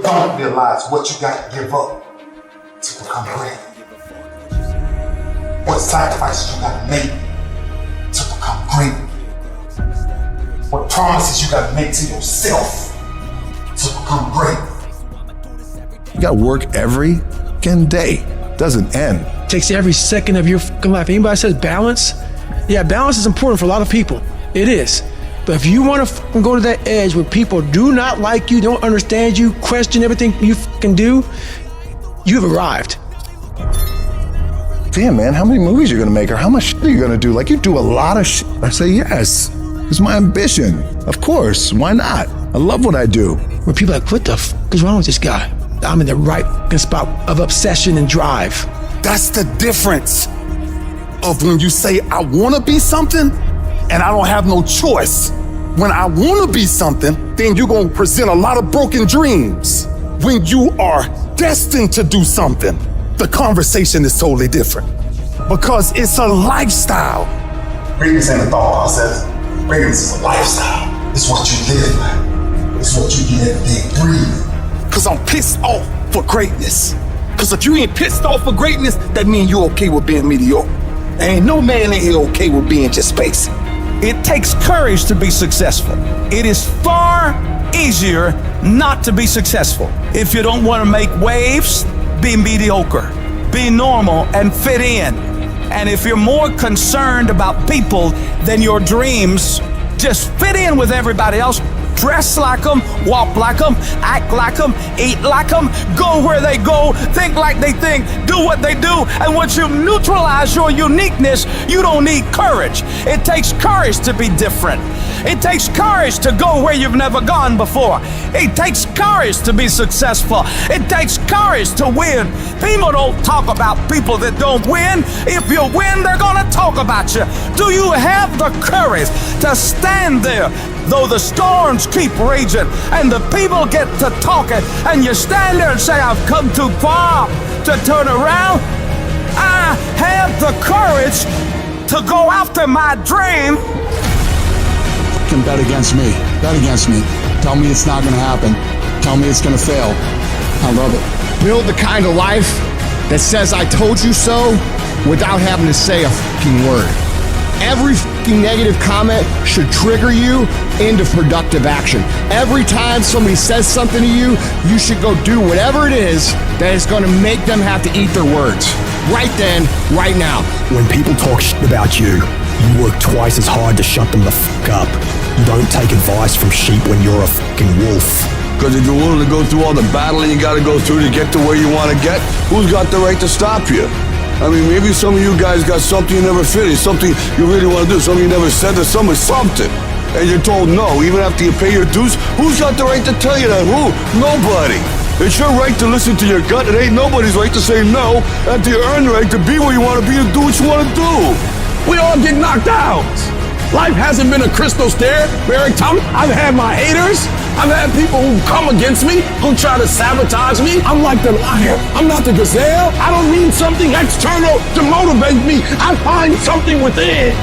don't realize what you got to give up to become great. What sacrifices you got to make to become great. What promises you got to make to yourself to become great. You got to work every fucking day. Doesn't end. It takes every second of your fucking life. Anybody says balance? Yeah, balance is important for a lot of people. It is. But if you want to go to that edge where people do not like you, don't understand you, question everything you fucking do, you've arrived. Damn, man, how many movies are you gonna make, or how much shit are you gonna do? Like, you do a lot of shit. I say yes. It's my ambition. Of course, why not? I love what I do. Where people are like, what the fuck is wrong with this guy? I'm in the right fucking spot of obsession and drive. That's the difference of when you say, I wanna be something, and I don't have no choice. When I wanna be something, then you're gonna present a lot of broken dreams. When you are destined to do something, the conversation is totally different because it's a lifestyle. Greatness ain't a thought process. Greatness is a lifestyle. It's what you live by. It's what you get every day, breathe. Because I'm pissed off for greatness. Because if you ain't pissed off for greatness, that means you're okay with being mediocre. Ain't no man in here okay with being just basic. It takes courage to be successful. It is far easier not to be successful. If you don't want to make waves, be mediocre, be normal and fit in. And if you're more concerned about people than your dreams, just fit in with everybody else. Dress like them, walk like them, act like them, eat like them, go where they go, think like they think, do what they do. And once you neutralize your uniqueness, you don't need courage. It takes courage to be different. It takes courage to go where you've never gone before. It takes courage to be successful. It takes courage to win. People don't talk about people that don't win. If you win, they're gonna talk about you. Do you have the courage to stand there though the storms keep raging and the people get to talking and you stand there and say, I've come too far to turn around? I have the courage to go after my dream. Can bet against me. Bet against me. Tell me it's not gonna happen. Tell me it's gonna fail. I love it. Build the kind of life that says I told you so without having to say a fucking word. Every fucking negative comment should trigger you into productive action. Every time somebody says something to you, you should go do whatever it is that is gonna make them have to eat their words. Right then, right now. When people talk shit about you, you work twice as hard to shut them the fuck up. You don't take advice from sheep when you're a fucking wolf. Because if you're willing to go through all the battling you gotta go through to get to where you wanna get, who's got the right to stop you? I mean, maybe some of you guys got something you never finished, something you really want to do, something you never said to somebody, something. And you're told no, even after you pay your dues. Who's got the right to tell you that? Who? Nobody. It's your right to listen to your gut. It ain't nobody's right to say no after you earn the right to be where you want to be and do what you want to do. We all get knocked out. Life hasn't been a crystal stair. Every time I've had my haters. I've had people who come against me, who try to sabotage me. I'm like the lion. I'm not the gazelle. I don't need something external to motivate me. I find something within.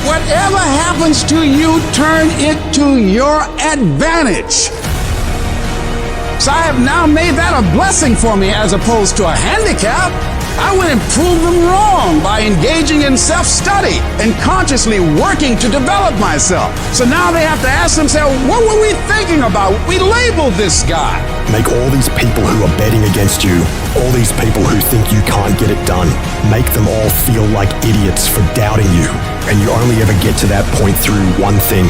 Whatever happens to you, turn it to your advantage. So I have now made that a blessing for me as opposed to a handicap. I would improve them wrong by engaging in self-study and consciously working to develop myself. So now they have to ask themselves, what were we thinking about? We labeled this guy. Make all these people who are betting against you, all these people who think you can't get it done, make them all feel like idiots for doubting you. And you only ever get to that point through one thing: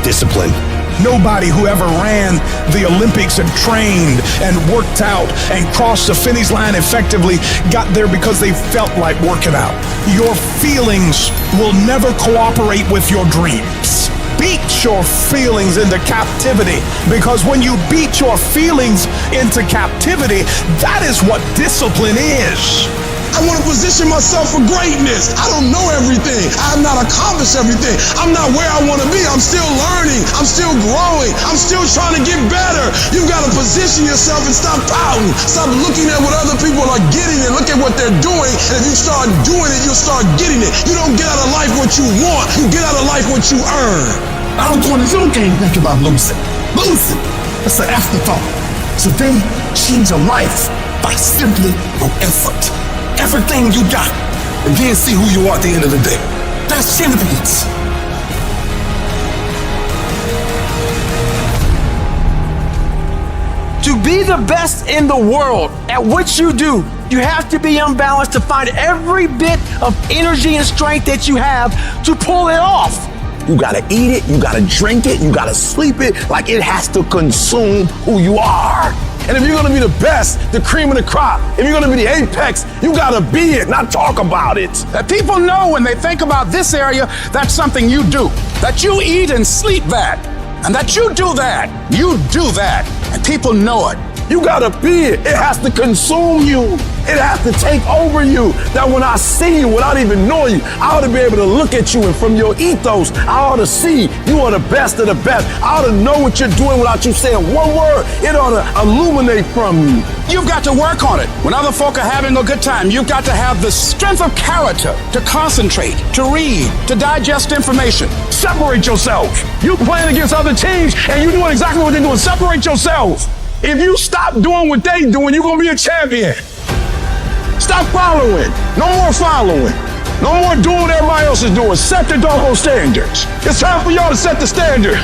discipline. Nobody who ever ran the Olympics and trained and worked out and crossed the finish line effectively got there because they felt like working out. Your feelings will never cooperate with your dreams. Beat your feelings into captivity, because when you beat your feelings into captivity, that is what discipline is. I want to position myself for greatness. I don't know everything. I have not accomplished everything. I'm not where I want to be. I'm still learning. I'm still growing. I'm still trying to get better. You've got to position yourself and stop pouting. Stop looking at what other people are getting and look at what they're doing. And if you start doing it, you'll start getting it. You don't get out of life what you want. You get out of life what you earn. I don't want to think about losing. Losing. That's an afterthought. So then change your life by simply your effort. Everything you got. And then see who you are at the end of the day. That's champions. To be the best in the world at what you do, you have to be unbalanced to find every bit of energy and strength that you have to pull it off. You gotta eat it, you gotta drink it, you gotta sleep it, like it has to consume who you are. And if you're gonna be the best, the cream of the crop, if you're gonna be the apex, you gotta be it, not talk about it. That people know when they think about this area, that's something you do. That you eat and sleep that. And that you do that. You do that. And people know it. You gotta be it. It has to consume you. It has to take over you. That when I see you, without even knowing you, I ought to be able to look at you, and from your ethos, I ought to see you are the best of the best. I ought to know what you're doing without you saying one word. It ought to illuminate from you. You've got to work on it. When other folk are having a good time, you've got to have the strength of character to concentrate, to read, to digest information. Separate yourself. You playing against other teams, and you doing exactly what they're doing. Separate yourself. If you stop doing what they doing, you're gonna be a champion. Stop following. No more following. No more doing what everybody else is doing. Set the doggone standards. It's time for y'all to set the standard.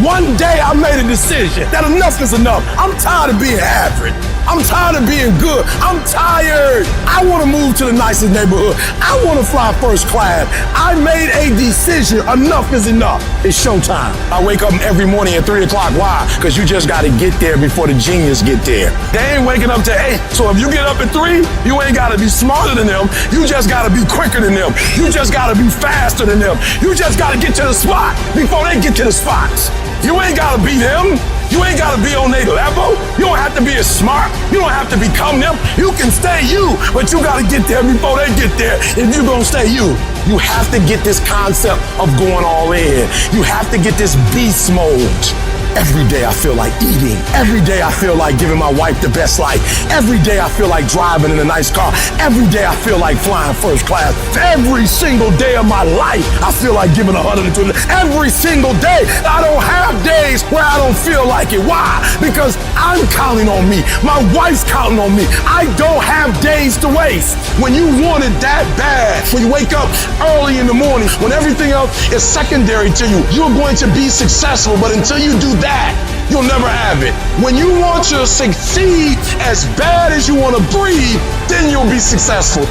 One day I made a decision that enough is enough. I'm tired of being average. I'm tired of being good. I'm tired. I want to move to the nicest neighborhood. I want to fly first class. I made a decision. Enough is enough. It's showtime. I wake up every morning at 3 o'clock. Why? Because you just got to get there before the genius get there. They ain't waking up till 8. So if you get up at 3, you ain't got to be smarter than them. You just got to be quicker than them. You just got to be faster than them. You just got to get to the spot before they get to the spots. You ain't got to be them. You ain't got to be on their level. You don't have to be as smart. You don't have to become them. You can stay you, but you got to get there before they get there if you're going to stay you. You have to get this concept of going all in. You have to get this beast mode. Every day I feel like eating. Every day I feel like giving my wife the best life. Every day I feel like driving in a nice car. Every day I feel like flying first class. Every single day of my life, I feel like giving 120. Every single day. I don't have days where I don't feel like it. Why? Because I'm counting on me. My wife's counting on me. I don't have days to waste. When you want it that bad, when you wake up early in the morning, when everything else is secondary to you, you're going to be successful. But until you do that, you'll never have it. When you want to succeed as bad as you want to breathe, then you'll be successful.